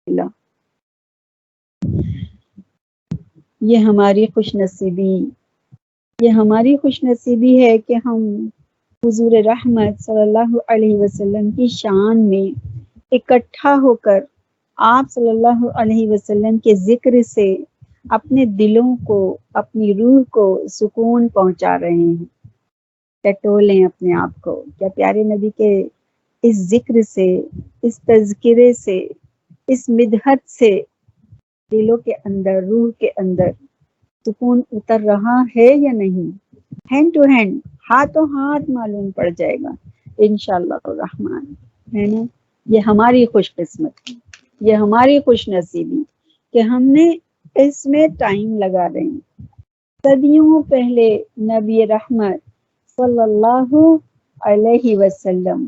الحمدللہ، یہ ہماری خوش نصیبی ہے کہ ہم حضور رحمت صلی اللہ علیہ وسلم کی شان میں اکٹھا ہو کر آپ صلی اللہ علیہ وسلم کے ذکر سے اپنے دلوں کو، اپنی روح کو سکون پہنچا رہے ہیں۔ ٹٹولیں اپنے آپ کو، کیا پیارے نبی کے اس ذکر سے، اس تذکرے سے، اس مدحت سے دلوں کے اندر، روح کے اندر سکون اتر رہا ہے یا نہیں؟ ہینڈ ٹو ہینڈ، ہاتھوں ہاتھ معلوم پڑ جائے گا انشاءاللہ الرحمن، ہے نا؟ یہ ہماری خوش قسمت، یہ ہماری خوش نصیبی کہ ہم نے اس میں ٹائم لگا رہے ہیں۔ صدیوں پہلے نبی رحمت صلی اللہ علیہ وسلم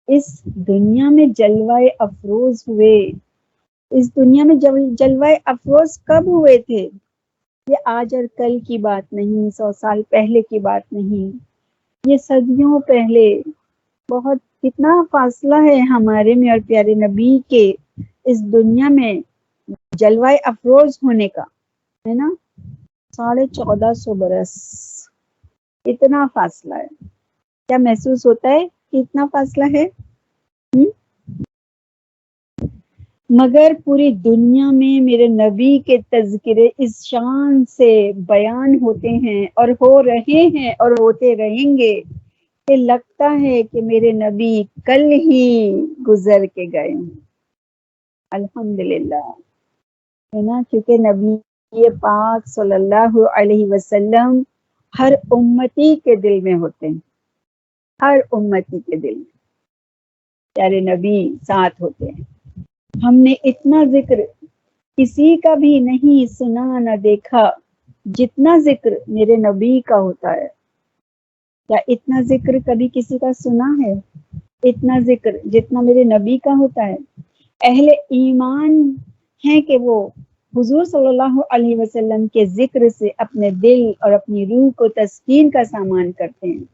اس دنیا میں جلوہ افروز ہوئے۔ اس دنیا میں جلوہ افروز کب ہوئے تھے؟ یہ آج اور کل کی بات نہیں، 100 سال پہلے کی بات نہیں، یہ صدیوں پہلے۔ بہت کتنا فاصلہ ہے ہمارے میں اور پیارے نبی کے اس دنیا میں جلوہ افروز ہونے کا، ہے نا؟ 1450 برس، اتنا فاصلہ ہے۔ کیا محسوس ہوتا ہے کہ اتنا فاصلہ ہے؟ مگر پوری دنیا میں میرے نبی کے تذکرے اس شان سے بیان ہوتے ہیں اور ہو رہے ہیں اور ہوتے رہیں گے کہ لگتا ہے کہ میرے نبی کل ہی گزر کے گئے ہیں۔ الحمدللہ، ہے نا؟ کیونکہ نبی پاک صلی اللہ علیہ وسلم ہر امتی کے دل میں ہوتے ہیں، ہر امتی کے دل میں پیارے نبی ساتھ ہوتے ہیں۔ ہم نے اتنا ذکر کسی کا بھی نہیں سنا نہ دیکھا جتنا ذکر میرے نبی کا ہوتا ہے۔ کیا اتنا ذکر کبھی کسی کا سنا ہے؟ اتنا ذکر جتنا میرے نبی کا ہوتا ہے۔ اہل ایمان ہیں کہ وہ حضور صلی اللہ علیہ وسلم کے ذکر سے اپنے دل اور اپنی روح کو تسکین کا سامان کرتے ہیں۔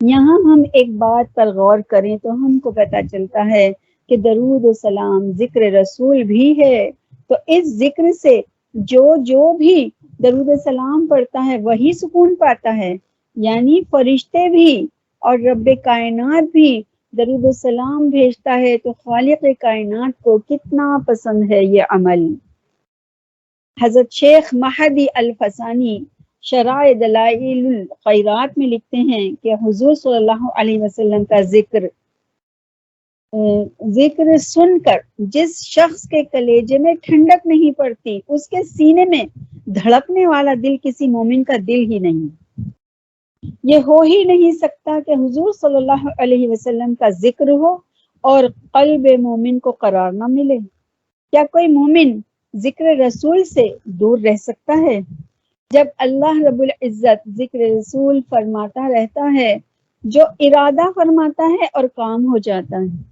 یہاں ہم ایک بات پر غور کریں تو ہم کو پتہ چلتا ہے کہ درود و سلام ذکر رسول بھی ہے، تو اس ذکر سے جو بھی درود و سلام پڑھتا ہے وہی سکون پاتا ہے، یعنی فرشتے بھی اور رب کائنات بھی درود و سلام بھیجتا ہے، تو خالق کائنات کو کتنا پسند ہے یہ عمل۔ حضرت شیخ مہدی الفسانی شرح دلائل الخیرات میں لکھتے ہیں کہ حضور صلی اللہ علیہ وسلم کا ذکر سن کر جس شخص کے کلیجے میں ٹھنڈک نہیں پڑتی، اس کے سینے میں دھڑکنے والا دل کسی مومن کا دل ہی نہیں۔ یہ ہو ہی نہیں سکتا کہ حضور صلی اللہ علیہ وسلم کا ذکر ہو اور قلب مومن کو قرار نہ ملے۔ کیا کوئی مومن ذکر رسول سے دور رہ سکتا ہے؟ جب اللہ رب العزت ذکر رسول فرماتا رہتا ہے، جو ارادہ فرماتا ہے اور کام ہو جاتا ہے،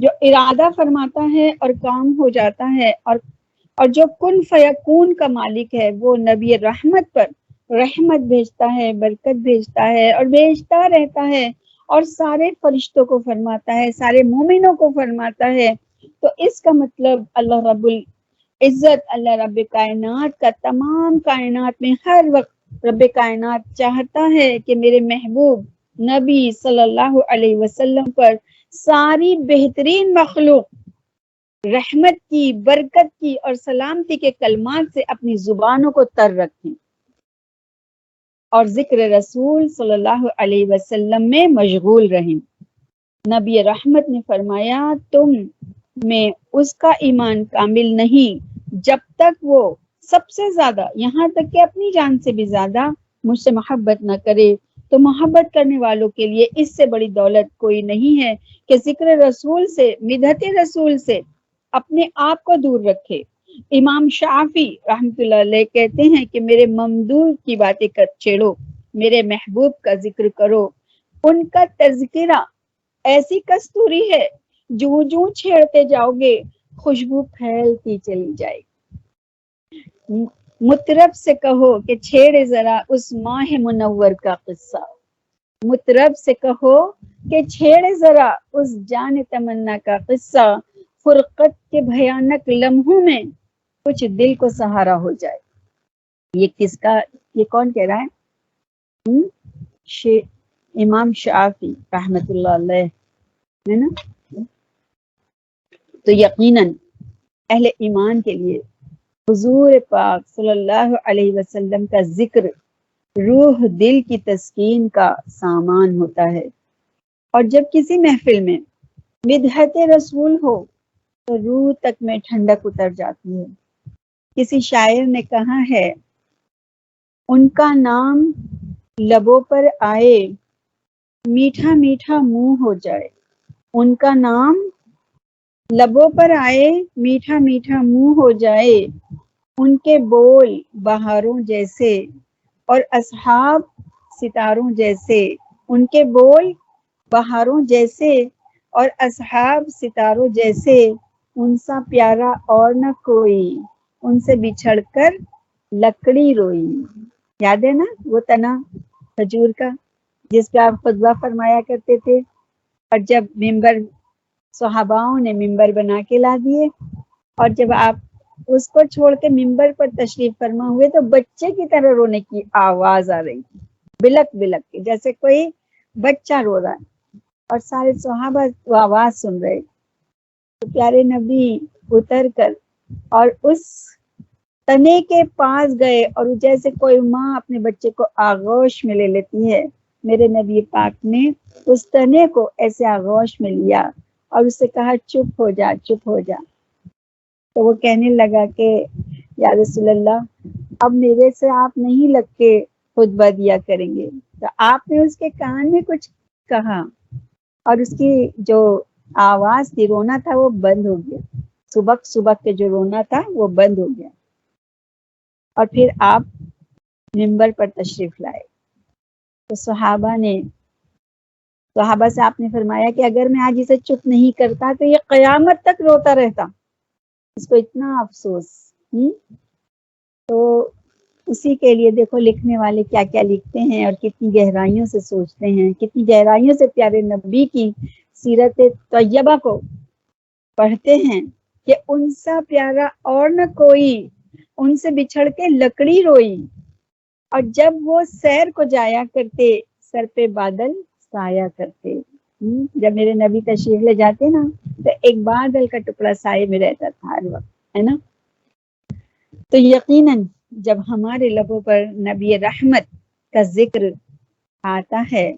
جو ارادہ فرماتا ہے اور کام ہو جاتا ہے، اور جو کن فیکون کا مالک ہے، وہ نبی رحمت پر رحمت بھیجتا ہے، برکت بھیجتا ہے اور بھیجتا رہتا ہے، اور سارے فرشتوں کو فرماتا ہے، سارے مومنوں کو فرماتا ہے، تو اس کا مطلب اللہ رب العزت، اللہ رب کائنات کا تمام کائنات میں ہر وقت رب کائنات چاہتا ہے کہ میرے محبوب نبی صلی اللہ علیہ وسلم پر ساری بہترین مخلوق رحمت کی، برکت کی اور سلامتی کے کلمات سے اپنی زبانوں کو تر رکھیں اور ذکر رسول صلی اللہ علیہ وسلم میں مشغول رہیں۔ نبی رحمت نے فرمایا، تم میں اس کا ایمان کامل نہیں جب تک وہ سب سے زیادہ، یہاں تک کہ اپنی جان سے بھی زیادہ مجھ سے محبت نہ کرے۔ تو محبت کرنے والوں کے لیے اس سے بڑی دولت کوئی نہیں ہے کہ ذکر رسول سے، مدحت رسول سے اپنے آپ کو دور رکھے۔ امام شافعی رحمۃ اللہ علیہ کہتے ہیں کہ میرے ممدوح کی باتیں چھیڑو، میرے محبوب کا ذکر کرو، ان کا تذکرہ ایسی کستوری ہے، جو چھیڑتے جاؤ گے خوشبو پھیلتی چلی جائے گی۔ مطرب سے کہو کہ چھیڑے ذرا اس ماہ منور کا قصہ، مطرب سے کہو کہ چھیڑے ذرا اس جان تمنا کا قصہ، فرقت کے بھیانک لمحوں میں کچھ دل کو سہارا ہو جائے. یہ کس کا، یہ کون کہہ رہا ہے؟ امام شافعی رحمت اللہ علیہ ہے نا. تو یقیناً اہل ایمان کے لیے حضور پاک صلی اللہ علیہ وسلم کا ذکر روح دل کی تسکین کا سامان ہوتا ہے. اور جب کسی محفل میں مدحت رسول ہو تو روح تک میں ٹھنڈک اتر جاتی ہے. کسی شاعر نے کہا ہے، ان کا نام لبوں پر آئے میٹھا میٹھا منہ ہو جائے. ان کا نام لبوں پر آئے میٹھا میٹھا منہ ہو جائے. ان کے بول بہاروں جیسے اور اصحاب ستاروں جیسے. ان کے بول بہاروں جیسے اور اصحاب ستاروں جیسے. ان سا پیارا اور نہ کوئی، ان سے بچھڑ کر لکڑی روئی. یاد ہے نا وہ تنا کھجور کا جس پہ آپ خطبہ فرمایا کرتے تھے؟ اور جب ممبر صحاباؤں نے ممبر بنا کے لا دیے، اور جب آپ اس کو چھوڑ کے ممبر پر تشریف فرما ہوئے تو بچے کی طرح رونے کی آواز آ رہی تھی، بلک بلک کے، جیسے کوئی بچہ رو رہا ہے، اور سارے صحابہ وہ آواز سن رہے. تو پیارے نبی اتر کر اور اس تنے کے پاس گئے، اور جیسے کوئی ماں اپنے بچے کو آغوش میں لے لیتی ہے، میرے نبی پاک نے اس تنے کو ایسے آغوش میں لیا اور اس سے کہا چپ ہو جا چپ ہو جا. تو وہ کہنے لگا کہ یا رسول اللہ، اب میرے سے آپ نہیں لگ کے خطبہ دیا کریں گے. تو آپ نے اس کے کان میں کچھ کہا اور اس کی جو آواز تھی، رونا تھا، وہ بند ہو گیا. سبک سبک کے جو رونا تھا وہ بند ہو گیا، اور پھر آپ منبر پر تشریف لائے. تو صحابہ سے آپ نے فرمایا کہ اگر میں آج اسے چپ نہیں کرتا تو یہ قیامت تک روتا رہتا. اس کو اتنا افسوس. تو اسی کے لیے دیکھو لکھنے والے کیا کیا لکھتے ہیں اور کتنی گہرائیوں سے سوچتے ہیں، کتنی گہرائیوں سے پیارے نبی کی سیرت طیبہ کو پڑھتے ہیں کہ ان سا پیارا اور نہ کوئی، ان سے بچھڑ کے لکڑی روئی. اور جب وہ سیر کو جایا کرتے سر پہ بادل سایہ کرتے. جب میرے نبی تشریف لے جاتے نا تو ایک بادل کا ٹکڑا سائے میں رہتا تھا ہر وقت، ہے نا. تو یقیناً جب ہمارے لبوں پر نبی رحمت کا ذکر آتا ہے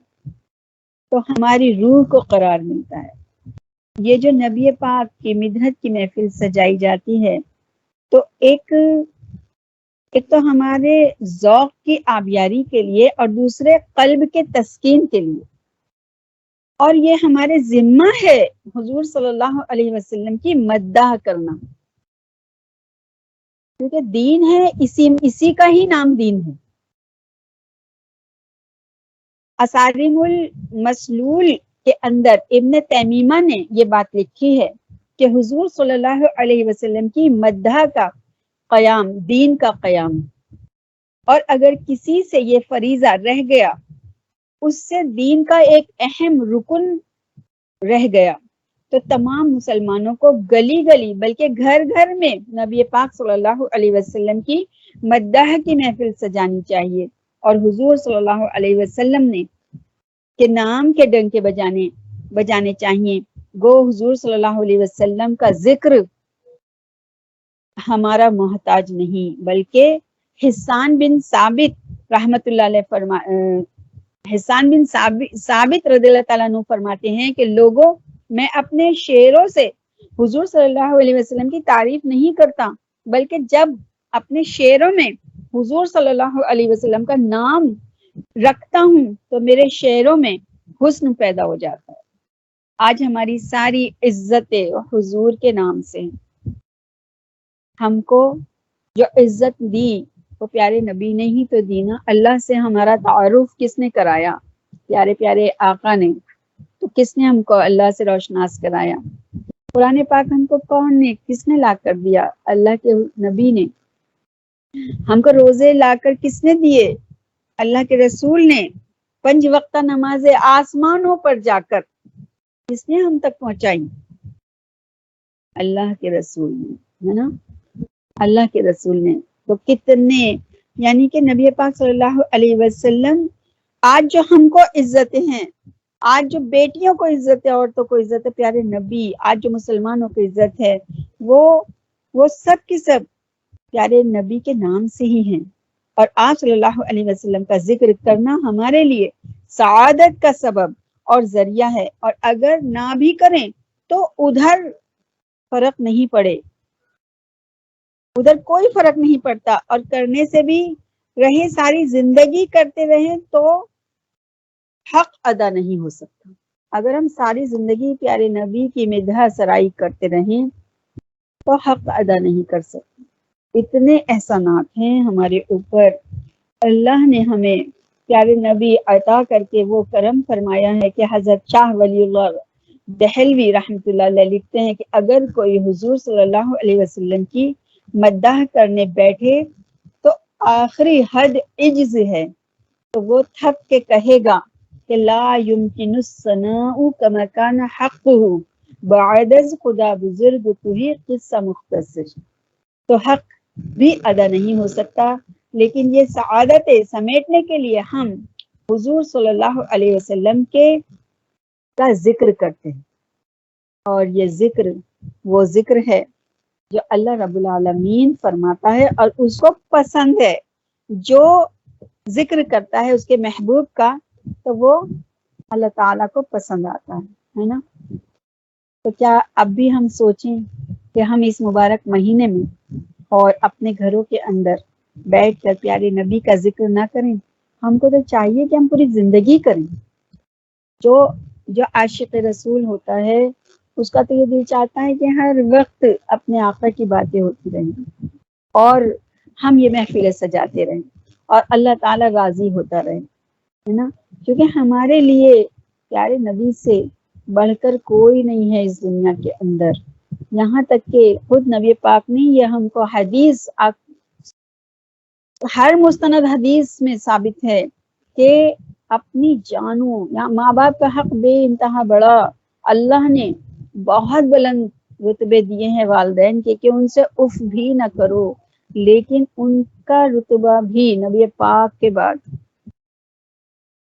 تو ہماری روح کو قرار ملتا ہے. یہ جو نبی پاک کی مدحت کی محفل سجائی جاتی ہے تو ایک تو ہمارے ذوق کی آبیاری کے لیے، اور دوسرے قلب کے تسکین کے لیے. اور یہ ہمارے ذمہ ہے حضور صلی اللہ علیہ وسلم کی مدح کرنا، کیونکہ دین ہے، اسی کا ہی نام دین ہے. اصارم المسلول کے اندر ابن تیمیمہ نے یہ بات لکھی ہے کہ حضور صلی اللہ علیہ وسلم کی مدح کا قیام دین کا قیام، اور اگر کسی سے یہ فریضہ رہ گیا، اس سے دین کا ایک اہم رکن رہ گیا، تو تمام مسلمانوں کو گلی گلی بلکہ گھر گھر میں نبی پاک صلی اللہ علیہ وسلم کی مدح کی محفل سجانی چاہیے. اور حضور صلی اللہ علیہ وسلم نے کے نام کے ڈنکے بجانے چاہیے. گو حضور صلی اللہ علیہ وسلم کا ذکر ہمارا محتاج نہیں، بلکہ حسان بن ثابت رحمت اللہ علیہ حسان بن ثابت رضی اللہ تعالیٰ عنہ فرماتے ہیں کہ لوگوں، میں اپنے شعروں سے حضور صلی اللہ علیہ وسلم کی تعریف نہیں کرتا، بلکہ جب اپنے شعروں میں حضور صلی اللہ علیہ وسلم کا نام رکھتا ہوں تو میرے شعروں میں حسن پیدا ہو جاتا ہے. آج ہماری ساری عزتیں حضور کے نام سے. ہم کو جو عزت دی وہ پیارے نبی نے ہی تو دی نا. اللہ سے ہمارا تعارف کس نے کرایا؟ پیارے پیارے آقا نے. تو کس نے ہم کو اللہ سے روشناس کرایا؟ قرآن پاک ہم کو کس نے لا کر دیا؟ اللہ کے نبی نے. ہم کو روزے لا کر کس نے دیے؟ اللہ کے رسول نے. 5 وقتہ نماز آسمانوں پر جا کر کس نے ہم تک پہنچائی؟ اللہ کے رسول نے، ہے نا، اللہ کے رسول نے تو کتنے، یعنی کہ نبی پاک صلی اللہ علیہ وسلم آج جو ہم کو عزتیں ہیں، آج جو بیٹیوں کو عزت ہے، عورتوں کو عزت ہے، پیارے نبی آج جو مسلمانوں کو عزت ہے، وہ سب کی سب پیارے نبی کے نام سے ہی ہیں۔ اور آپ صلی اللہ علیہ وسلم کا ذکر کرنا ہمارے لیے سعادت کا سبب اور ذریعہ ہے، اور اگر نہ بھی کریں تو ادھر فرق نہیں پڑے، ادھر کوئی فرق نہیں پڑتا، اور کرنے سے بھی رہے، ساری زندگی کرتے رہیں تو حق ادا نہیں ہو سکتا۔ اگر ہم ساری زندگی پیارے نبی کی مدح سرائی کرتے رہیں تو حق ادا نہیں کر سکتے۔ اتنے احسانات ہیں ہمارے اوپر، اللہ نے ہمیں پیارے نبی عطا کر کے وہ کرم فرمایا ہے کہ حضرت شاہ ولی اللہ دہلوی رحمۃ اللہ علیہ لکھتے ہیں کہ اگر کوئی حضور صلی اللہ علیہ وسلم کی مدح کرنے بیٹھے تو آخری حد عجز ہے، تو وہ تھک کے کہے گا کہ لا یمکن الثناء کما کان حقہ بعد از خدا بزرگ تو ہی قصہ مختصر، تو حق بھی ادا نہیں ہو سکتا، لیکن یہ سعادتیں سمیٹنے کے لیے ہم حضور صلی اللہ علیہ وسلم کا ذکر کرتے ہیں، اور یہ ذکر وہ ذکر ہے جو اللہ رب العالمین فرماتا ہے اور اس کو پسند ہے۔ جو ذکر کرتا ہے اس کے محبوب کا تو وہ اللہ تعالیٰ کو پسند آتا ہے نا۔ تو کیا اب بھی ہم سوچیں کہ ہم اس مبارک مہینے میں اور اپنے گھروں کے اندر بیٹھ کر پیارے نبی کا ذکر نہ کریں؟ ہم کو تو چاہیے کہ ہم پوری زندگی کریں۔ جو عاشق رسول ہوتا ہے اس کا تو یہ دل چاہتا ہے کہ ہر وقت اپنے آقا کی باتیں ہوتی رہیں اور ہم یہ محفلیں سجاتے رہیں اور اللہ تعالیٰ راضی ہوتا رہے، ہے نا، کیونکہ ہمارے لیے پیارے نبی سے بڑھ کر کوئی نہیں ہے اس دنیا کے اندر۔ یہاں تک کہ خود نبی پاک نے یہ ہم کو حدیث، ہر مستند حدیث میں ثابت ہے کہ اپنی جانوں یا ماں باپ کا حق بے انتہا بڑا، اللہ نے بہت بلند رتبے دیے ہیں والدین کے کہ ان سے اف بھی نہ کرو، لیکن ان کا رتبہ بھی نبی پاک کے بعد،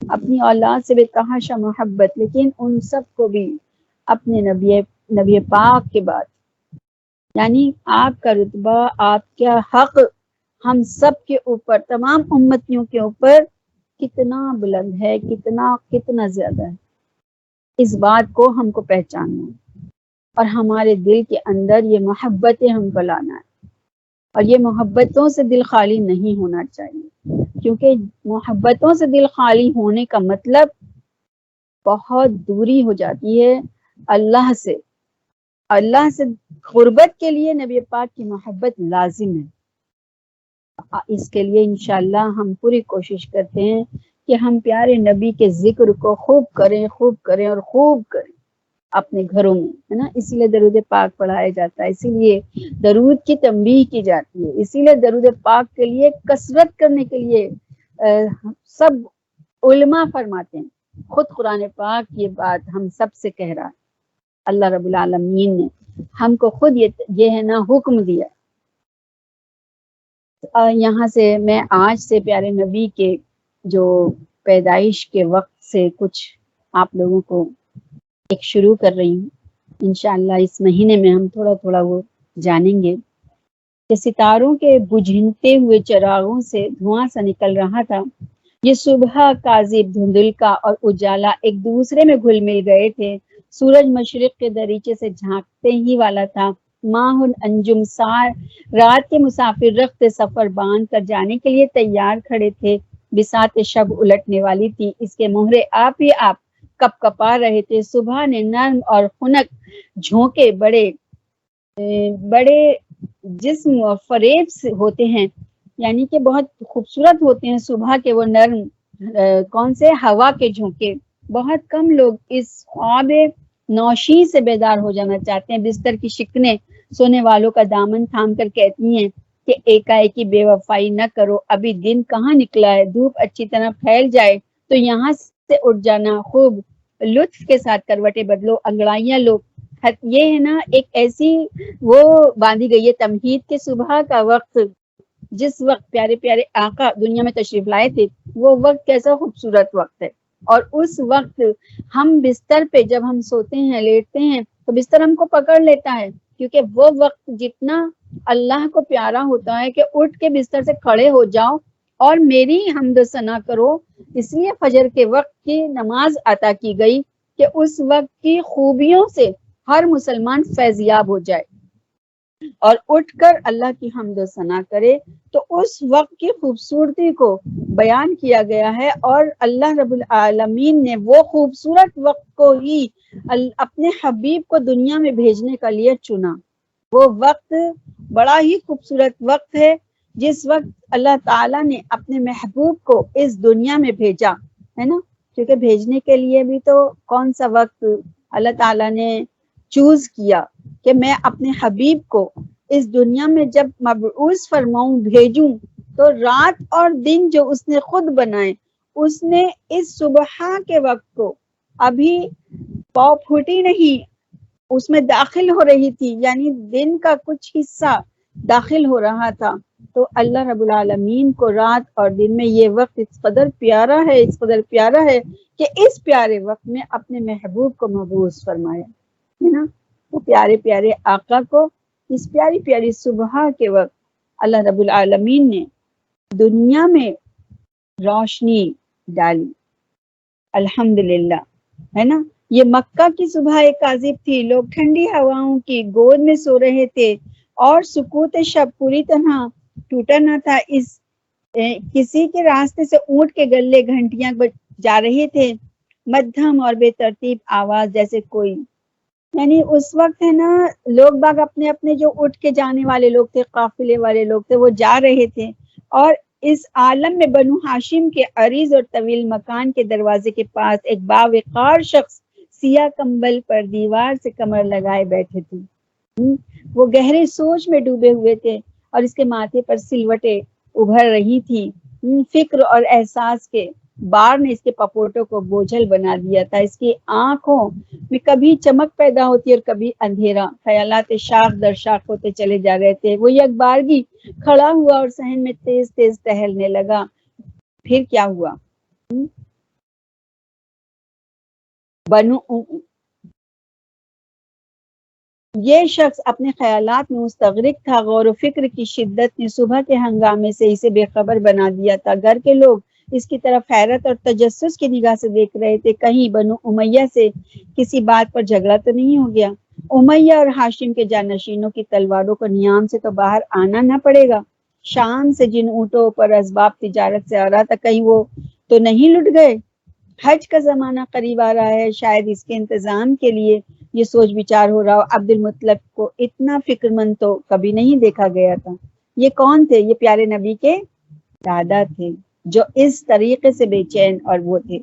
اپنی اولاد سے بے تحاشا محبت، لیکن ان سب کو بھی اپنے نبی پاک کے بعد، یعنی آپ کا رتبہ، آپ کا حق ہم سب کے اوپر، تمام امتیوں کے اوپر کتنا بلند ہے، کتنا زیادہ ہے۔ اس بات کو ہم کو پہچاننا ہے اور ہمارے دل کے اندر یہ محبتیں ہم کو لانا ہے، اور یہ محبتوں سے دل خالی نہیں ہونا چاہیے، کیونکہ محبتوں سے دل خالی ہونے کا مطلب بہت دوری ہو جاتی ہے اللہ سے۔ اللہ سے قربت کے لیے نبی پاک کی محبت لازم ہے۔ اس کے لیے انشاءاللہ ہم پوری کوشش کرتے ہیں کہ ہم پیارے نبی کے ذکر کو خوب کریں اور خوب کریں اپنے گھروں میں، ہے نا۔ اسی لیے درود پاک پڑھایا جاتا ہے، اسی لیے درود کی تنبیہ کی جاتی ہے، اسی لیے درود پاک کے لیے کثرت کرنے کے لیے سب علماء فرماتے ہیں۔ خود قرآن پاک یہ بات ہم سب سے کہہ رہا ہے، اللہ رب العالمین نے ہم کو خود یہ ہے نا حکم دیا۔ یہاں سے میں آج سے پیارے نبی کے جو پیدائش کے وقت سے کچھ آپ لوگوں کو ایک شروع کر رہی ہوں۔ انشاءاللہ اس مہینے میں ہم تھوڑا تھوڑا وہ جانیں گے کہ ستاروں کے بجھتے ہوئے چراغوں سے دھواں سا نکل رہا تھا۔ یہ صبح کاذب، دھندلکا اور اجالا ایک دوسرے میں گھل مل گئے تھے۔ سورج مشرق کے دریچے سے جھانکتے ہی والا تھا۔ ماہ انجم سار رات کے مسافر رخت سفر باندھ کر جانے کے لیے تیار کھڑے تھے۔ بساط شب الٹنے والی تھی، اس کے مہرے آپ ہی آپ کپ کپا رہے تھے۔ صبح نے نرم اور خنک جھونکے بڑے جسم اور فریب سے ہوتے ہیں، یعنی کہ بہت خوبصورت ہوتے ہیں صبح کے وہ نرم کون سے ہوا کے جھونکے۔ بہت کم لوگ اس خواب نوشی سے بیدار ہو جانا چاہتے ہیں۔ بستر کی شکنیں سونے والوں کا دامن تھام کر کہتی ہیں کہ ایک بے وفائی نہ کرو، ابھی دن کہاں نکلا ہے، دھوپ اچھی طرح پھیل جائے تو یہاں سے اٹھ جانا، خوب لطف کے ساتھ کروٹیں بدلو، انگڑائیاں لو، یہ ہے نا ایک ایسی وہ باندھی گئی ہے تمہید کے صبح کا وقت، جس وقت پیارے پیارے آقا دنیا میں تشریف لائے تھے، وہ وقت کیسا خوبصورت وقت ہے. اور اس وقت ہم بستر پہ جب ہم سوتے ہیں لیٹتے ہیں تو بستر ہم کو پکڑ لیتا ہے، کیونکہ وہ وقت جتنا اللہ کو پیارا ہوتا ہے کہ اٹھ کے بستر سے کھڑے ہو جاؤ اور میری حمد و ثنا کرو. اس لیے فجر کے وقت کی نماز عطا کی گئی کہ اس وقت کی خوبیوں سے ہر مسلمان فیضیاب ہو جائے اور اٹھ کر اللہ کی حمد و ثنا کرے. تو اس وقت کی خوبصورتی کو بیان کیا گیا ہے، اور اللہ رب العالمین نے وہ خوبصورت وقت کو ہی اپنے حبیب کو دنیا میں بھیجنے کا لیے چنا. وہ وقت بڑا ہی خوبصورت وقت ہے جس وقت اللہ تعالیٰ نے اپنے محبوب کو اس دنیا میں بھیجا ہے نا. کیونکہ بھیجنے کے لیے بھی تو کون سا وقت اللہ تعالیٰ نے چوز کیا کہ میں اپنے حبیب کو اس دنیا میں جب مبعوث فرماؤں بھیجوں، تو رات اور دن جو اس نے خود بنائے، اس نے اس صبح کے وقت کو ابھی پاؤ پھوٹی نہیں اس میں داخل ہو رہی تھی، یعنی دن کا کچھ حصہ داخل ہو رہا تھا. تو اللہ رب العالمین کو رات اور دن میں یہ وقت اس قدر پیارا ہے، اس قدر پیارا ہے کہ اس پیارے وقت میں اپنے محبوب کو مبعوث فرمایا ہے نا. تو پیارے پیارے آقا کو اس پیاری پیاری صبح کے وقت اللہ رب العالمین نے دنیا میں روشنی ڈالی. الحمدللہ ہے نا. یہ مکہ کی صبح ایک کاذب تھی، لوگ ٹھنڈی ہواؤں کی گود میں سو رہے تھے اور سکوت شب پوری طرح ٹوٹا نہ تھا. کسی کے راستے سے اونٹ کے گلے گھنٹیاں جا رہے تھے، مدھم اور بے ترتیب آواز جیسے کوئی، یعنی اس وقت ہے نا لوگ باغ اپنے اپنے جو اٹھ کے جانے والے لوگ تھے، قافلے والے لوگ تھے، وہ جا رہے تھے. اور اس عالم میں بنو ہاشم کے عریض اور طویل مکان کے دروازے کے پاس ایک باوقار شخص سیاہ کمبل پر دیوار سے کمر لگائے بیٹھے تھے. وہ گہرے سوچ میں ڈوبے ہوئے تھے اور اس کے ماتھے پر سلوٹیں ابھر رہی تھی. فکر اور احساس کے بار نے اس کے پپوٹوں کو بوجھل بنا دیا تھا. اس کی آنکھوں میں کبھی چمک پیدا ہوتی اور کبھی اندھیرا. خیالات شاخ در شاخ ہوتے چلے جا رہے تھے. وہ یک بارگی کھڑا ہوا اور صحن میں تیز تیز ٹہلنے لگا. پھر کیا ہوا؟ یہ شخص اپنے خیالات میں مستغرق تھا. غور و فکر کی شدت نے صبح کے ہنگامے سے اسے بے خبر بنا دیا تھا. گھر کے لوگ اس کی طرف حیرت اور تجسس کی نگاہ سے دیکھ رہے تھے. کہیں بنو امیہ سے کسی بات پر جھگڑا تو نہیں ہو گیا؟ امیہ اور ہاشم کے جانشینوں کی تلواروں کو نیام سے تو باہر آنا نہ پڑے گا. شام سے جن اونٹوں پر اسباب تجارت سے آ رہا تھا، کہیں وہ تو نہیں لٹ گئے؟ حج کا زمانہ قریب آ رہا ہے، شاید اس کے انتظام کے لیے یہ سوچ بچار ہو رہا ہو. عبد المطلب کو اتنا فکر مند تو کبھی نہیں دیکھا گیا تھا. یہ کون تھے؟ یہ پیارے نبی کے دادا تھے جو اس طریقے سے بے چین اور وہ تھے.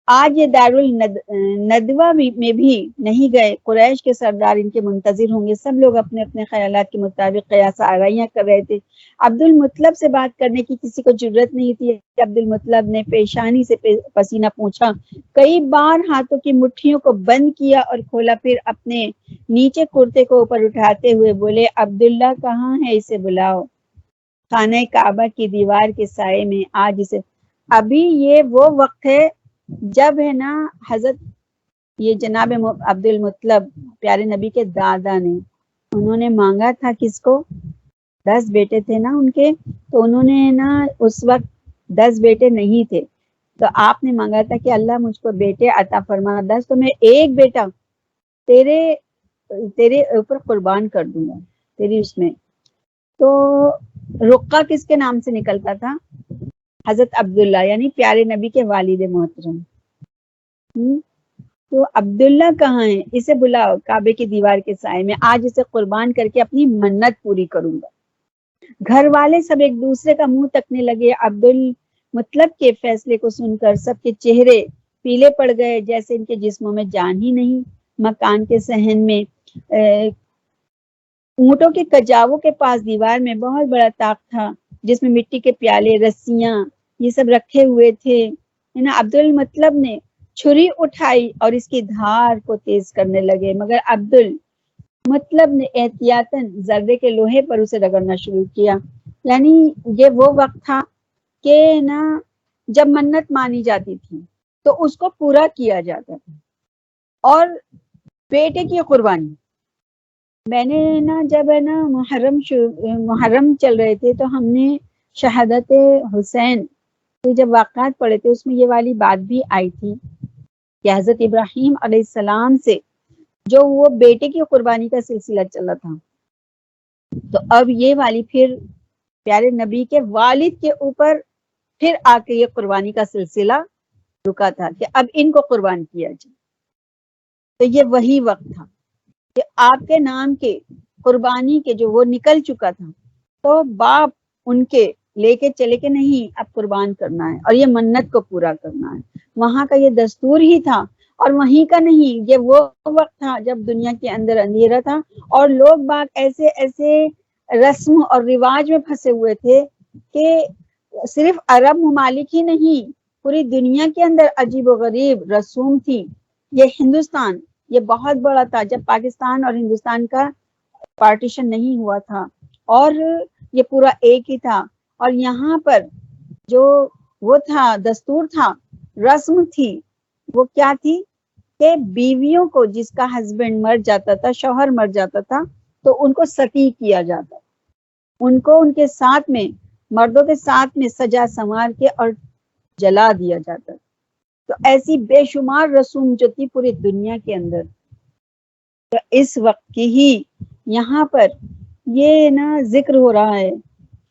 آج یہ دارالندوہ میں بھی نہیں گئے. قریش کے سردار ان کے منتظر ہوں گے. سب لوگ اپنے اپنے خیالات کے مطابق قیاس آرائیاں کر رہے تھے. عبد المطلب سے بات کرنے کی کسی کو جرت نہیں تھی. عبد المطلب نے پیشانی سے پسینہ پوچھا، کئی بار ہاتھوں کی مٹھیوں کو بند کیا اور کھولا، پھر اپنے نیچے کرتے کو اوپر اٹھاتے ہوئے بولے، عبداللہ کہاں ہے؟ اسے بلاؤ. خانہ کعبہ کی دیوار کے سائے میں آج اسے. ابھی یہ وہ وقت ہے جب ہے نا حضرت یہ جناب عبد المطلب پیارے نبی کے دادا نے، انہوں نے مانگا تھا کس کو؟ 10 بیٹے تھے نا ان کے، تو انہوں نے نا اس وقت 10 بیٹے نہیں تھے، تو آپ نے مانگا تھا کہ اللہ مجھ کو بیٹے عطا فرما 10، تو میں ایک بیٹا تیرے اوپر قربان کر دوں گا تیری اس میں. تو رقہ کس کے نام سے نکلتا تھا؟ حضرت عبداللہ، یعنی پیارے نبی کے والد محترم. تو عبداللہ کہاں ہے؟ اسے بلاؤ کعبے کی دیوار کے سائے میں. آج اسے قربان کر کے اپنی منت پوری کروں گا. گھر والے سب ایک دوسرے کا منہ تکنے لگے. عبد المطلب کے فیصلے کو سن کر سب کے چہرے پیلے پڑ گئے، جیسے ان کے جسموں میں جان ہی نہیں. مکان کے صحن میں اونٹوں کے کجاووں کے پاس دیوار میں بہت بڑا طاق تھا جس میں مٹی کے پیالے، رسیاں، یہ سب رکھے ہوئے تھے. عبد المطلب نے چھری اٹھائی اور اس کی دھار کو تیز کرنے لگے، مگر عبدالمطلب نے احتیاطاً ذرے کے لوہے پر اسے رگڑنا شروع کیا۔ یعنی یہ وہ وقت تھا کہ نا جب منت مانی جاتی تھی تو اس کو پورا کیا جاتا تھا۔ اور بیٹے کی قربانی، میں نے نا جب ہے نا محرم چل رہے تھے تو ہم نے شہادت حسین کے جب واقعات پڑھے تھے، اس میں یہ والی بات بھی آئی تھی کہ حضرت ابراہیم علیہ السلام سے جو وہ بیٹے کی قربانی کا سلسلہ چلا تھا، تو اب یہ والی پھر پیارے نبی کے والد کے اوپر پھر آ کے یہ قربانی کا سلسلہ رکا تھا کہ اب ان کو قربان کیا جائے۔ تو یہ وہی وقت تھا کہ آپ کے نام کے قربانی کے جو وہ نکل چکا تھا، تو باپ ان کے لے کے چلے کہ نہیں اب قربان کرنا ہے اور یہ منت کو پورا کرنا ہے۔ وہاں کا یہ دستور ہی تھا، اور وہیں کا نہیں، یہ وہ وقت تھا جب دنیا کے اندر اندھیرا تھا اور لوگ باگ ایسے ایسے رسم اور رواج میں پھنسے ہوئے تھے کہ صرف عرب ممالک ہی نہیں، پوری دنیا کے اندر عجیب و غریب رسوم تھی۔ یہ ہندوستان یہ بہت بڑا تھا جب پاکستان اور ہندوستان کا پارٹیشن نہیں ہوا تھا، اور یہ پورا ایک ہی تھا، اور یہاں پر جو وہ تھا دستور تھا، رسم تھی، وہ کیا تھی کہ بیویوں کو جس کا ہسبینڈ مر جاتا تھا، شوہر مر جاتا تھا، تو ان کو ستی کیا جاتا، ان کو ان کے ساتھ میں مردوں کے ساتھ میں سجا سنوار کے اور جلا دیا جاتا۔ تو ایسی بے شمار رسوم جو تھی پوری دنیا کے اندر، تو اس وقت کی ہی یہاں پر یہ نا ذکر ہو رہا ہے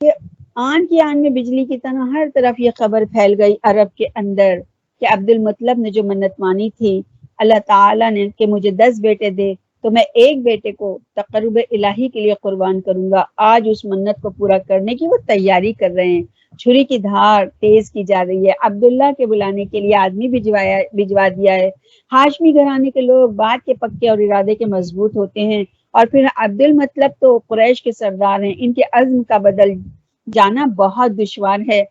کہ آن کی آن میں بجلی کی طرح ہر طرف یہ خبر پھیل گئی عرب کے اندر کہ عبدالمطلب نے جو منت مانی تھی اللہ تعالیٰ نے کہ مجھے 10 بیٹے دے تو میں ایک بیٹے کو تقرب الہی کے لیے قربان کروں گا، آج اس منت کو پورا کرنے کی وہ تیاری کر رہے ہیں۔ چھری کی دھار تیز کی جا رہی ہے، عبداللہ کے بلانے کے لیے آدمی بھجوا دیا ہے۔ ہاشمی گھرانے کے لوگ بات کے پکے اور ارادے کے مضبوط ہوتے ہیں، اور پھر عبدالمطلب تو قریش کے سردار ہیں، ان کے عزم کا بدل جانا بہت دشوار ہے۔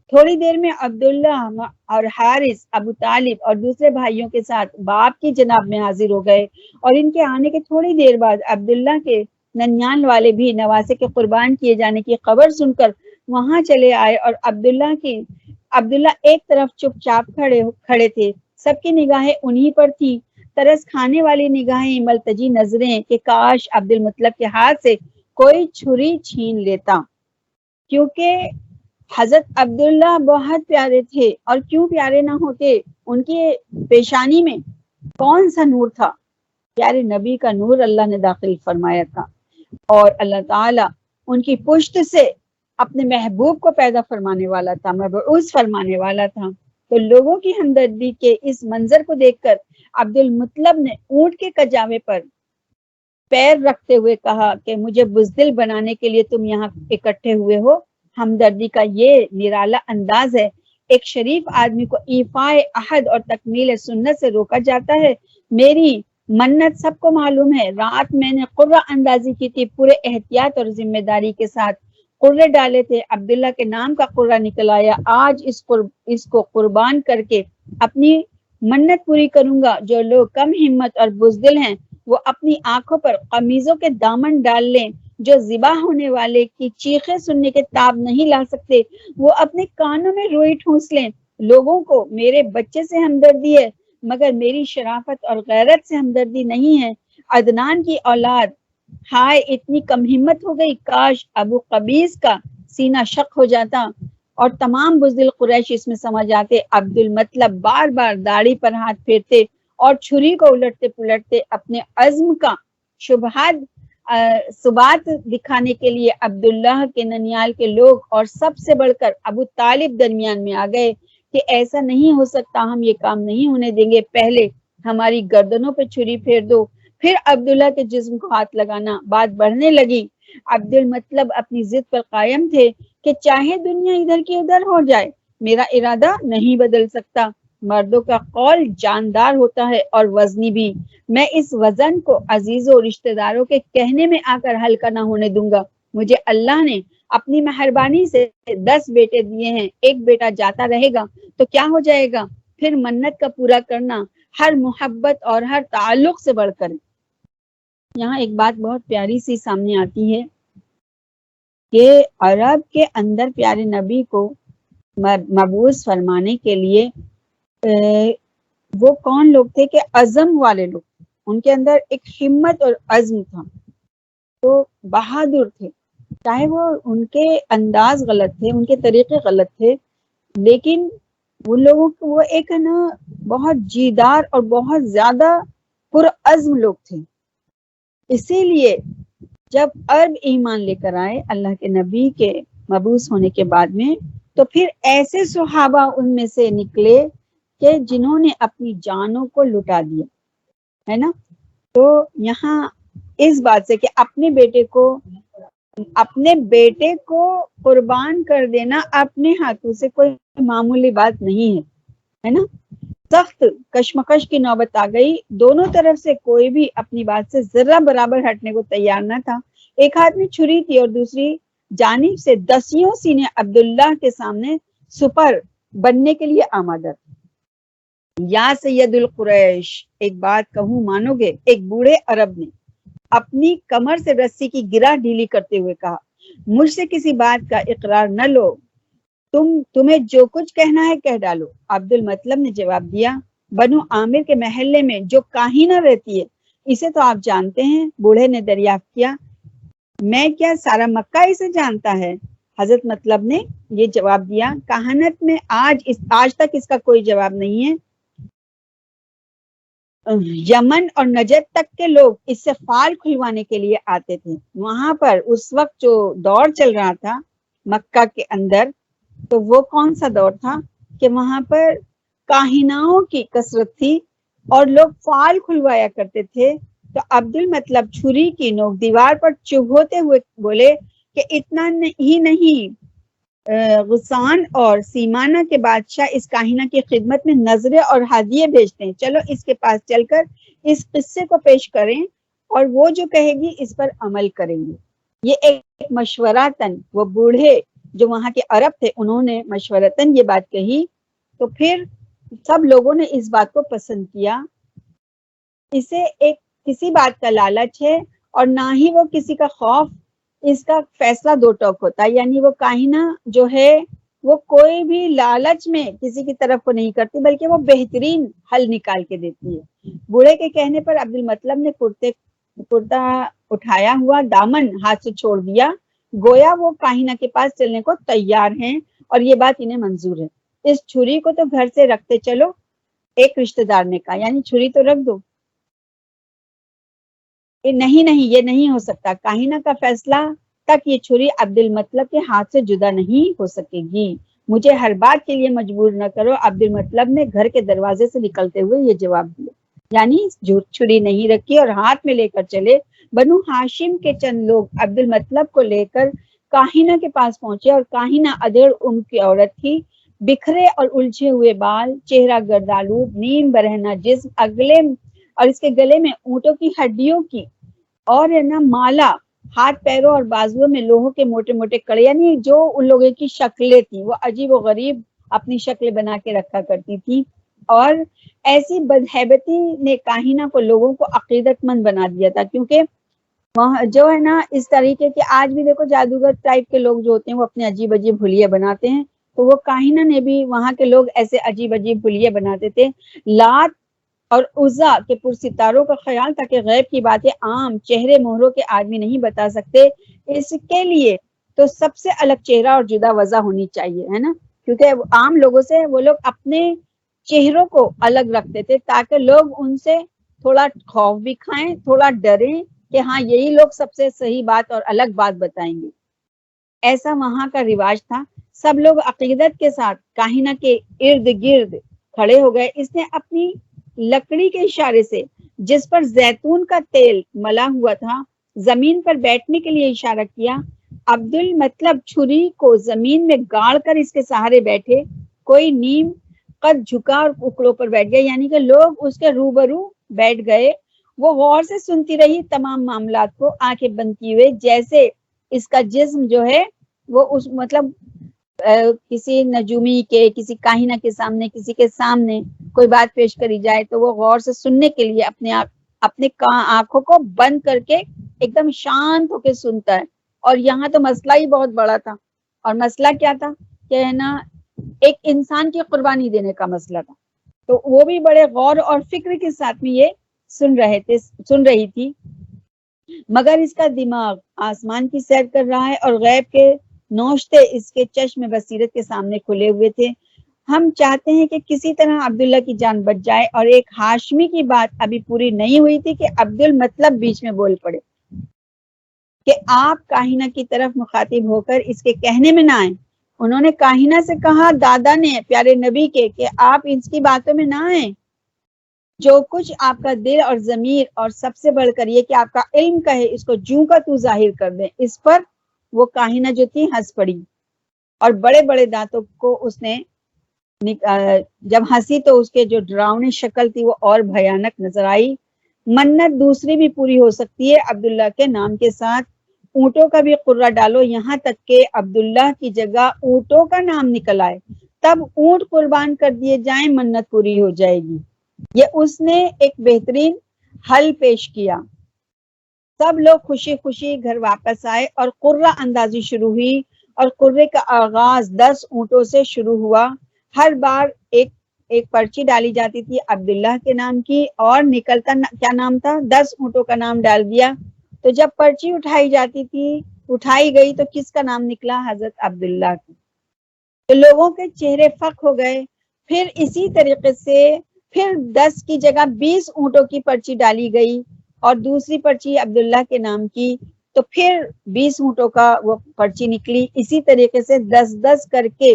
تھوڑی دیر میں عبداللہ اور حارث ابو طالب اور دوسرے بھائیوں کے ساتھ باپ کی جناب میں حاضر ہو گئے، اور ان کے آنے کے تھوڑی دیر بعد عبداللہ کے ننیان والے بھی نواسے کے قربان کیے جانے کی خبر سن کر وہاں چلے آئے، اور عبداللہ ایک طرف چپ چاپ کھڑے تھے، سب کی نگاہیں انہی پر تھی، ترس کھانے والی نگاہیں، ملتجی نظریں کہ کاش عبدالمطلب کے ہاتھ سے کوئی چھری چھین لیتا، کیونکہ حضرت عبداللہ بہت پیارے تھے، اور کیوں پیارے نہ ہوتے، ان کی پیشانی میں کون سا نور تھا؟ پیارے نبی کا نور اللہ نے داخل فرمایا تھا، اور اللہ تعالیٰ ان کی پشت سے اپنے محبوب کو پیدا فرمانے والا تھا، مبعوث فرمانے والا تھا۔ تو لوگوں کی ہمدردی کے اس منظر کو دیکھ کر عبدالمطلب نے اونٹ کے کجاوے پر پیر رکھتے ہوئے کہا کہ مجھے بزدل بنانے کے لیے تم یہاں اکٹھے ہوئے ہو؟ ہمدردی کا یہ نرالا انداز ہے، ایک شریف آدمی کو ایفائے عہد اور تکمیل سنت سے روکا جاتا ہے۔ میری منت سب کو معلوم ہے، رات میں نے قرہ اندازی کی تھی، پورے احتیاط اور ذمہ داری کے ساتھ قرے ڈالے تھے، عبداللہ کے نام کا قرہ نکل آیا، آج اس کو قربان کر کے اپنی منت پوری کروں گا۔ جو لوگ کم ہمت اور بزدل ہیں وہ اپنی آنکھوں پر قمیضوں کے دامن ڈال لیں، جو ذبح ہونے والے کی چیخیں سننے کے تاب نہیں لا سکتے وہ اپنے کانوں میں روئی ٹھونس لیں۔ لوگوں کو میرے بچے سے ہمدردی ہے مگر میری شرافت اور غیرت سے ہمدردی نہیں ہے۔ عدنان کی اولاد، ہائے اتنی کم ہمت ہو گئی، کاش ابو قبیس کا سینہ شق ہو جاتا اور تمام بزدل قریش اس میں سمجھ آتے۔ عبدالمطلب بار بار داڑھی پر ہاتھ پھیرتے اور چھری کو الٹتے پلٹتے اپنے عزم کا ثبات دکھانے کے لیے عبداللہ کے ننیال کے لوگ اور سب سے بڑھ کر ابو طالب درمیان میں آ گئے کہ ایسا نہیں ہو سکتا، ہم یہ کام نہیں ہونے دیں گے، پہلے ہماری گردنوں پہ چھری پھیر دو پھر عبداللہ کے جسم کو ہاتھ لگانا۔ بات بڑھنے لگی، عبدالمطلب اپنی ضد پر قائم تھے کہ چاہے دنیا ادھر کی ادھر ہو جائے میرا ارادہ نہیں بدل سکتا۔ مردوں کا قول جاندار ہوتا ہے اور وزنی بھی، میں اس وزن کو عزیزوں رشتہ داروں کے کہنے میں آ کر ہلکا نہ ہونے دوں گا۔ مجھے اللہ نے اپنی مہربانی سے 10 بیٹے دیے ہیں، ایک بیٹا جاتا رہے گا تو کیا ہو جائے گا، پھر منت کا پورا کرنا ہر محبت اور ہر تعلق سے بڑھ کر۔ یہاں ایک بات بہت پیاری سی سامنے آتی ہے کہ عرب کے اندر پیارے نبی کو مبعوث فرمانے کے لیے وہ کون لوگ تھے کہ عزم والے لوگ، ان کے اندر ایک ہمت اور عزم تھا، تو بہادر تھے، چاہے وہ ان کے انداز غلط تھے، ان کے طریقے غلط تھے، لیکن ان لوگوں کو وہ ایک ہے نا بہت جیدار اور بہت زیادہ پرعزم لوگ تھے۔ اسی لیے جب عرب ایمان لے کر آئے اللہ کے نبی کے مبعوث ہونے کے بعد میں، تو پھر ایسے صحابہ ان میں سے نکلے کہ جنہوں نے اپنی جانوں کو لٹا دیا ہے نا۔ تو یہاں اس بات سے کہ اپنے بیٹے کو قربان کر دینا اپنے ہاتھوں سے کوئی معمولی بات نہیں ہے نا۔ سخت کشمکش کی نوبت آ گئی، دونوں طرف سے کوئی بھی اپنی بات سے ذرہ برابر ہٹنے کو تیار نہ تھا۔ ایک ہاتھ میں چھری تھی اور دوسری جانب سے دسیوں سینے عبداللہ کے سامنے سپر بننے کے لیے آمادہ تھے۔ یا سید القریش، ایک بات کہوں مانو گے، ایک بوڑھے عرب نے اپنی کمر سے رسی کی گرہ ڈھیلی کرتے ہوئے کہا، مجھ سے کسی بات کا اقرار نہ لو، تمہیں جو کچھ کہنا ہے کہہ ڈالو۔ عبد المطلب نے جواب دیا، بنو عامر کے محلے میں جو کاہنہ رہتی ہے اسے تو آپ جانتے ہیں۔ بوڑھے نے دریافت کیا، میں کیا سارا مکہ اسے جانتا ہے؟ حضرت مطلب نے یہ جواب دیا، کہانت میں آج تک اس کا کوئی جواب نہیں ہے۔ یمن اور نجد تک کے لوگ اس سے فال کھلوانے کے لیے آتے تھے۔ وہاں پر اس وقت جو دور چل رہا تھا مکہ کے اندر، تو وہ کون سا دور تھا کہ وہاں پر کاہناؤں کی کثرت تھی اور لوگ فال کھلوایا کرتے تھے۔ تو عبد المطلب چھری کی نوک دیوار پر چبھوتے ہوئے بولے کہ اتنا ہی نہیں، غسان اور سیمانہ کے بادشاہ اس کاہنہ کی خدمت میں نظریں اور ہدیے بھیجتے ہیں، چلو اس کے پاس چل کر اس قصے کو پیش کریں اور وہ جو کہے گی اس پر عمل کریں گے۔ یہ ایک مشورتاً، وہ بوڑھے جو وہاں کے عرب تھے انہوں نے مشورتاً یہ بات کہی، تو پھر سب لوگوں نے اس بات کو پسند کیا۔ اسے ایک کسی بات کا لالچ ہے اور نہ ہی وہ کسی کا خوف، اس کا فیصلہ دو ٹوک ہوتا ہے، یعنی وہ کاہنہ جو ہے وہ کوئی بھی لالچ میں کسی کی طرف کو نہیں کرتی بلکہ وہ بہترین حل نکال کے دیتی ہے۔ بوڑھے کے کہنے پر عبد المطلب نے کرتا اٹھایا ہوا دامن ہاتھ سے چھوڑ دیا، گویا وہ کاہنہ کے پاس چلنے کو تیار ہیں اور یہ بات انہیں منظور ہے۔ اس چھری کو تو گھر سے رکھتے چلو، ایک رشتہ دار نے کہا، یعنی چھری تو رکھ دو۔ نہیں یہ نہیں ہو سکتا، کاہنہ کا فیصلہ تک یہ چھری عبد المطلب کے ہاتھ سے جدا نہیں ہو سکے گی، مجھے ہر بات کے لیے مجبور نہ کرو۔ عبد المطلب نے گھر کے دروازے سے نکلتے ہوئے یہ جواب دیا، یعنی چھری نہیں رکھی اور ہاتھ میں لے کر چلے۔ بنو ہاشم کے چند لوگ عبد المطلب کو لے کر کاہنہ کے پاس پہنچے اور کاہنہ ادھیڑ عمر کی عورت تھی، بکھرے اور الجھے ہوئے بال، چہرہ گردآلود، نیم برہنہ جسم، اور اس کے گلے میں اونٹوں کی ہڈیوں کی اور مالا، ہاتھ پیروں اور بازوؤں میں لوہوں کے موٹے موٹے کڑے، یعنی جو ان لوگوں کی شکلیں تھیں وہ عجیب و غریب اپنی شکل بنا کے رکھا کرتی تھی، اور ایسی بدہیبتی نے کاہنہ کو لوگوں کو عقیدت مند بنا دیا تھا، کیونکہ وہاں جو ہے نا اس طریقے کے آج بھی دیکھو جادوگر ٹائپ کے لوگ جو ہوتے ہیں وہ اپنے عجیب عجیب حلیے بناتے ہیں، تو وہ کاہنہ نے بھی وہاں کے لوگ ایسے عجیب عجیب حلیے بناتے تھے۔ لات اور عزا کے پرستاروں کا خیال تھا کہ غیب کی باتیں عام چہرے مہروں کے آدمی نہیں بتا سکتے، اس کے لیے تو سب سے الگ چہرہ اور جدا وضع ہونی چاہیے، ہے نا، کیونکہ عام لوگوں سے وہ لوگ اپنے چہروں کو الگ رکھتے تھے تاکہ لوگ ان سے تھوڑا خوف بھی کھائیں، تھوڑا ڈریں کہ ہاں یہی لوگ سب سے صحیح بات اور الگ بات بتائیں گے۔ ایسا وہاں کا رواج تھا۔ سب لوگ عقیدت کے ساتھ کاہنہ کے ارد گرد کھڑے ہو گئے۔ اس نے اپنی لکڑی کے اشارے سے جس پر زیتون کا تیل ملا ہوا تھا زمین پر بیٹھنے کے لیے اشارہ کیا۔ عبد المطلب چھری کو زمین میں گاڑ کر اس کے سہارے بیٹھے، کوئی نیم قد جھکا اور اکڑوں پر بیٹھ گیا، یعنی کہ لوگ اس کے روبرو بیٹھ گئے۔ وہ غور سے سنتی رہی تمام معاملات کو، آنکھیں بند کیے ہوئے، جیسے اس کا جسم جو ہے وہ اس مطلب کسی نجومی کے، کسی کاہنہ کے سامنے، کسی کے سامنے کوئی بات پیش کری جائے تو وہ غور سے سننے کے لیے اپنے آنکھوں کو بند کر کے ایک دم شانت ہو کے سنتا ہے. اور یہاں تو مسئلہ ہی بہت بڑا تھا. اور مسئلہ کیا تھا کہ ہے نا ایک انسان کی قربانی دینے کا مسئلہ تھا. تو وہ بھی بڑے غور اور فکر کے ساتھ میں یہ سن رہی تھی. مگر اس کا دماغ آسمان کی سیر کر رہا ہے اور غیب کے نوشتے اس کے چشم بصیرت کے سامنے کھلے ہوئے تھے. ہم چاہتے ہیں کہ کسی طرح عبداللہ کی جان بچ جائے. اور ایک ہاشمی کی بات ابھی پوری نہیں ہوئی تھی کہ عبدالمطلب بیچ میں بول پڑے کہ آپ کاہنہ کی طرف مخاطب ہو کر اس کے کہنے میں نہ آئیں. انہوں نے کاہنہ سے کہا، دادا نے پیارے نبی کے، کہ آپ اس کی باتوں میں نہ آئیں. جو کچھ آپ کا دل اور ضمیر اور سب سے بڑھ کر یہ کہ آپ کا علم کہے اس کو جوں کا تو ظاہر کر دیں. اس پر وہ کاہنہ جو تھی ہنس پڑی اور بڑے بڑے دانتوں کو اس نے جب ہنسی تو اس کے جو ڈراؤنی شکل تھی وہ اور بھیانک نظر آئی. منت دوسری بھی پوری ہو سکتی ہے. عبداللہ کے نام کے ساتھ اونٹوں کا بھی قرہ ڈالو، یہاں تک کہ عبداللہ کی جگہ اونٹوں کا نام نکل آئے، تب اونٹ قربان کر دیے جائیں، منت پوری ہو جائے گی. یہ اس نے ایک بہترین حل پیش کیا. سب لوگ خوشی خوشی گھر واپس آئے اور قرہ اندازی شروع ہوئی. اور قرے کا آغاز 10 اونٹوں سے شروع ہوا. ہر بار ایک پرچی ڈالی جاتی تھی عبداللہ کے نام کی، اور نکلتا کیا نام تھا، 10 اونٹوں کا نام ڈال دیا. تو جب پرچی اٹھائی گئی تو کس کا نام نکلا؟ حضرت عبداللہ کی. تو لوگوں کے چہرے فق ہو گئے. پھر اسی طریقے سے پھر 10 کی جگہ 20 اونٹوں کی پرچی ڈالی گئی اور دوسری پرچی عبداللہ کے نام کی، تو پھر 20 اونٹوں کا وہ پرچی نکلی. اسی طریقے سے 10 کر کے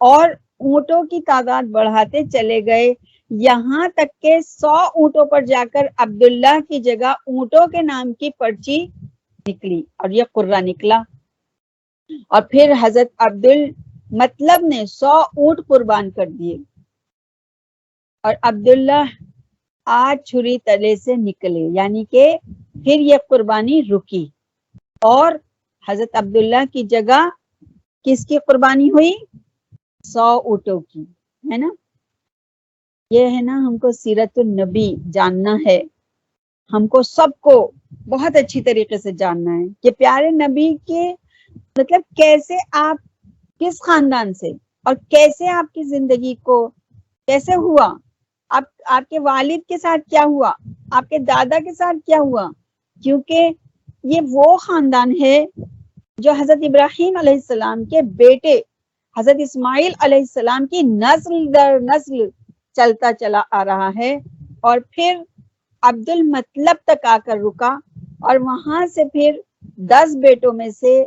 اور اونٹوں کی تعداد بڑھاتے چلے گئے، یہاں تک کہ 100 اونٹوں پر جا کر عبداللہ کی جگہ اونٹوں کے نام کی پرچی نکلی اور یہ قرہ نکلا. اور پھر حضرت عبدالمطلب نے 100 اونٹ قربان کر دیے اور عبداللہ آج چھری تلے سے نکلے، یعنی کہ پھر یہ قربانی رکی. اور حضرت عبداللہ کی جگہ کس کی قربانی ہوئی؟ 100 اونٹوں کی، ہے نا. یہ ہے نا ہم کو سیرت النبی جاننا ہے. ہم کو سب کو بہت اچھی طریقے سے جاننا ہے کہ پیارے نبی کے مطلب کیسے آپ کس خاندان سے اور کیسے آپ کی زندگی کو کیسے ہوا، آپ کے والد کے ساتھ کیا ہوا، آپ کے دادا کے ساتھ کیا ہوا. کیونکہ یہ وہ خاندان ہے جو حضرت ابراہیم علیہ السلام کے بیٹے حضرت اسماعیل علیہ السلام کی نسل در نسل چلتا چلا آ رہا ہے. اور پھر عبد المطلب تک آ کر رکا، اور وہاں سے پھر 10 بیٹوں میں سے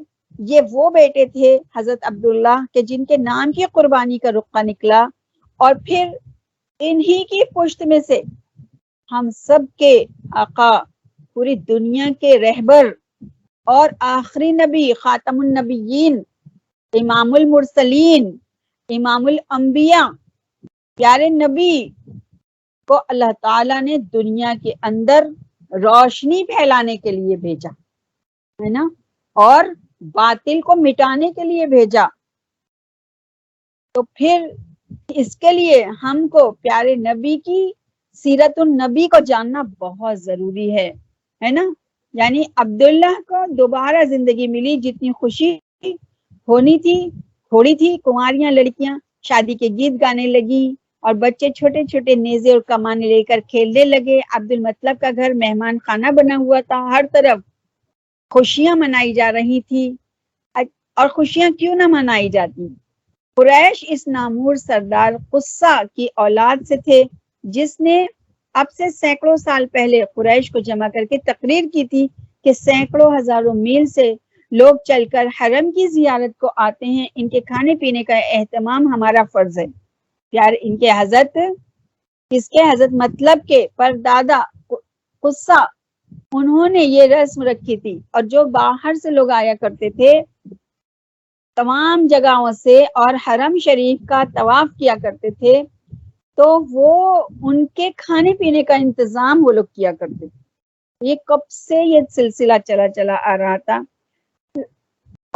یہ وہ بیٹے تھے حضرت عبداللہ کے جن کے نام کی قربانی کا رقعہ نکلا. اور پھر انہی کی پشت میں سے ہم سب کے آقا، پوری دنیا کے رہبر اور آخری نبی، خاتم النبیین، امام المرسلین، امام الانبیاء، پیارے نبی کو اللہ تعالیٰ نے دنیا کے اندر روشنی پھیلانے کے لیے بھیجا ہے نا، اور باطل کو مٹانے کے لیے بھیجا. تو پھر اس کے لیے ہم کو پیارے نبی کی سیرت النبی کو جاننا بہت ضروری ہے نا. یعنی عبداللہ کو دوبارہ زندگی ملی، جتنی خوشی ہونی تھی تھوڑی تھی. کنواریاں لڑکیاں شادی کے گیت گانے لگی اور بچے چھوٹے چھوٹے نیزے اور کمانے لے کر کھیلنے لگے. عبدالمطلب کا گھر مہمان خانہ بنا ہوا تھا، ہر طرف خوشیاں منائی جا رہی تھی. اور خوشیاں کیوں نہ منائی جاتی؟ قریش اس نامور سردار قصہ کی اولاد سے تھے، جس نے اب سے سینکڑوں سال پہلے قریش کو جمع کر کے تقریر کی تھی کہ سینکڑوں ہزاروں میل سے لوگ چل کر حرم کی زیارت کو آتے ہیں، ان کے کھانے پینے کا اہتمام ہمارا فرض ہے. پیار ان کے حضرت کس کے؟ حضرت مطلب کے پردادا قصہ، انہوں نے یہ رسم رکھی تھی. اور جو باہر سے لوگ آیا کرتے تھے تمام جگہوں سے اور حرم شریف کا طواف کیا کرتے تھے، تو وہ ان کے کھانے پینے کا انتظام وہ لوگ کیا کرتے تھے. یہ کب سے یہ سلسلہ چلا آ رہا تھا.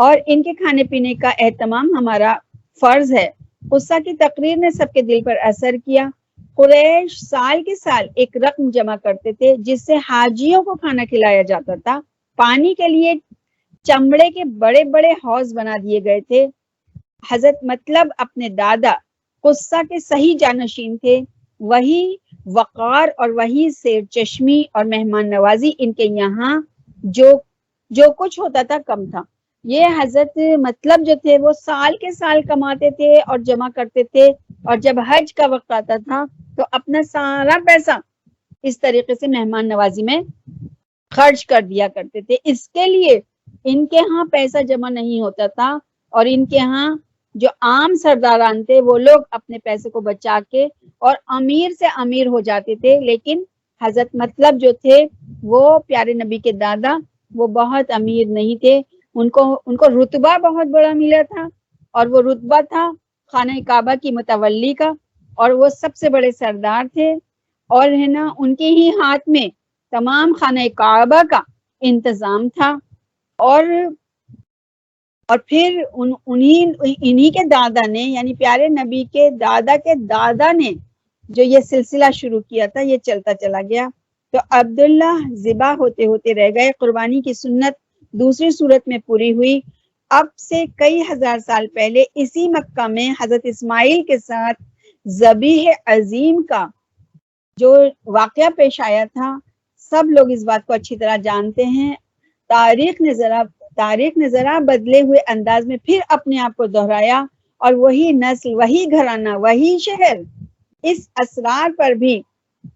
اور ان کے کھانے پینے کا اہتمام ہمارا فرض ہے۔ قصہ کی تقریر نے سب کے دل پر اثر کیا۔ قریش سال کے سال ایک رقم جمع کرتے تھے جس سے حاجیوں کو کھانا کھلایا جاتا تھا۔ پانی کے لیے چمڑے کے بڑے بڑے حوض بنا دیے گئے تھے۔ حضرت مطلب اپنے دادا قصہ کے صحیح جانشین تھے۔ وہی وقار اور وہی سیر چشمی اور مہمان نوازی ان کے یہاں جو کچھ ہوتا تھا کم تھا۔ یہ حضرت مطلب جو تھے وہ سال کے سال کماتے تھے اور جمع کرتے تھے، اور جب حج کا وقت آتا تھا تو اپنا سارا پیسہ اس طریقے سے مہمان نوازی میں خرچ کر دیا کرتے تھے۔ اس کے لیے ان کے ہاں پیسہ جمع نہیں ہوتا تھا، اور ان کے ہاں جو عام سرداران تھے وہ لوگ اپنے پیسے کو بچا کے اور امیر سے امیر ہو جاتے تھے۔ لیکن حضرت مطلب جو تھے وہ پیارے نبی کے دادا، وہ بہت امیر نہیں تھے۔ ان کو رتبہ بہت بڑا ملا تھا، اور وہ رتبہ تھا خانہ کعبہ کی متولی کا، اور وہ سب سے بڑے سردار تھے، اور ہے نا ان کے ہی ہاتھ میں تمام خانہ کعبہ کا انتظام تھا۔ اور پھر انہی کے دادا نے، یعنی پیارے نبی کے دادا نے جو یہ سلسلہ شروع کیا تھا، یہ چلتا چلا گیا۔ تو عبداللہ ذبح ہوتے ہوتے رہ گئے۔ قربانی کی سنت دوسری صورت میں پوری ہوئی۔ اب سے کئی ہزار سال پہلے اسی مکہ میں حضرت اسماعیل کے ساتھ ذبیح عظیم کا جو واقعہ پیش آیا تھا، سب لوگ اس بات کو اچھی طرح جانتے ہیں۔ تاریخ نے ذرا بدلے ہوئے انداز میں پھر اپنے آپ کو دہرایا، اور وہی نسل، وہی گھرانہ، وہی شہر، اس اسرار پر بھی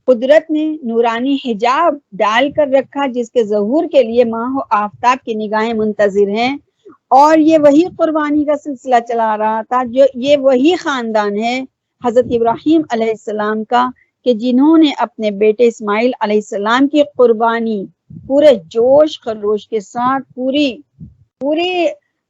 قدرت نے نورانی حجاب ڈال کر رکھا جس کے ظہور کے لیے ماہ و آفتاب کی نگاہیں منتظر ہیں۔ اور یہ وہی قربانی کا سلسلہ چلا رہا تھا، جو یہ وہی خاندان ہے حضرت ابراہیم علیہ السلام کا، کہ جنہوں نے اپنے بیٹے اسماعیل علیہ السلام کی قربانی پورے جوش خروش کے ساتھ، پوری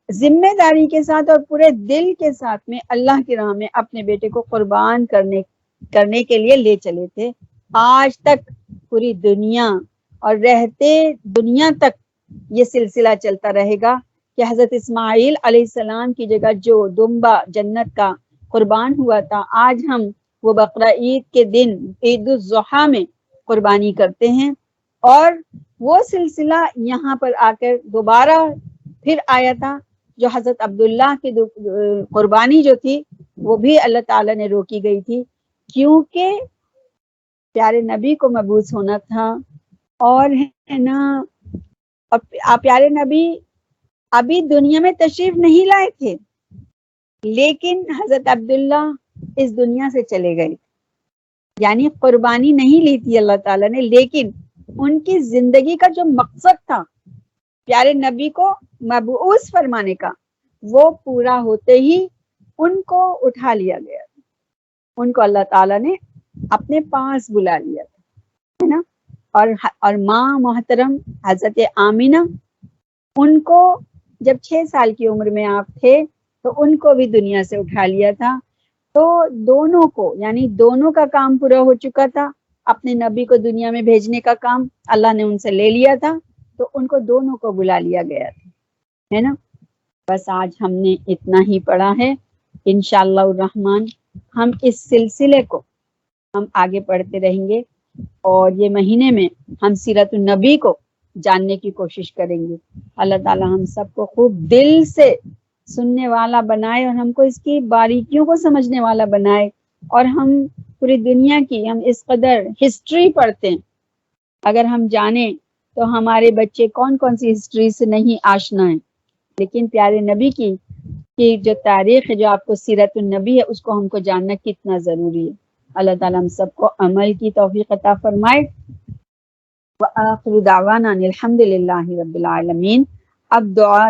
ذمہ داری کے ساتھ اور پورے دل کے ساتھ میں اللہ کی راہ میں اپنے بیٹے کو قربان کرنے کے لیے لے چلے تھے۔ آج تک پوری دنیا اور رہتے دنیا تک یہ سلسلہ چلتا رہے گا کہ حضرت اسماعیل علیہ السلام کی جگہ جو دمبا جنت کا قربان ہوا تھا، آج ہم وہ بقرہ عید کے دن عید الاضحیٰ میں قربانی کرتے ہیں۔ اور وہ سلسلہ یہاں پر آ کر دوبارہ پھر آیا تھا، جو حضرت عبداللہ کی قربانی جو تھی وہ بھی اللہ تعالیٰ نے روکی گئی تھی، کیونکہ پیارے نبی کو مبعوث ہونا تھا، اور ہے نا پیارے نبی ابھی دنیا میں تشریف نہیں لائے تھے، لیکن حضرت عبداللہ اس دنیا سے چلے گئے، یعنی قربانی نہیں لی تھی اللہ تعالیٰ نے، لیکن ان کی زندگی کا جو مقصد تھا پیارے نبی کو مبعوث فرمانے کا، وہ پورا ہوتے ہی ان کو اٹھا لیا گیا، ان کو اللہ تعالیٰ نے اپنے پاس بلا لیا ہے نا۔ اور ماں محترم حضرت آمینہ، ان کو جب 6 سال کی عمر میں آپ تھے تو ان کو بھی دنیا سے اٹھا لیا تھا۔ تو دونوں کو، یعنی دونوں کا کام پورا ہو چکا تھا، اپنے نبی کو دنیا میں بھیجنے کا کام اللہ نے ان سے لے لیا تھا، تو ان کو دونوں کو بلا لیا گیا تھا، ہے نا۔ بس آج ہم نے اتنا ہی پڑھا ہے، انشاءاللہ الرحمن ہم اس سلسلے کو ہم آگے پڑھتے رہیں گے، اور یہ مہینے میں ہم سیرت النبی کو جاننے کی کوشش کریں گے۔ اللہ تعالی ہم سب کو خوب دل سے سننے والا بنائے، اور ہم کو اس کی باریکیوں کو سمجھنے والا بنائے، اور ہم پوری دنیا کی، ہم اس قدر ہسٹری پڑھتے ہیں، اگر ہم جانیں تو ہمارے بچے کون کون سی ہسٹری سے نہیں آشنا ہیں، لیکن پیارے نبی کی جو تاریخ ہے، جو آپ کو سیرت النبی ہے، اس کو ہم کو جاننا کتنا ضروری ہے۔ اللہ تعالی ہم سب کو عمل کی توفیق عطا فرمائے۔ وآخر دعوانا الحمد للہ رب العالمین۔ اب دعا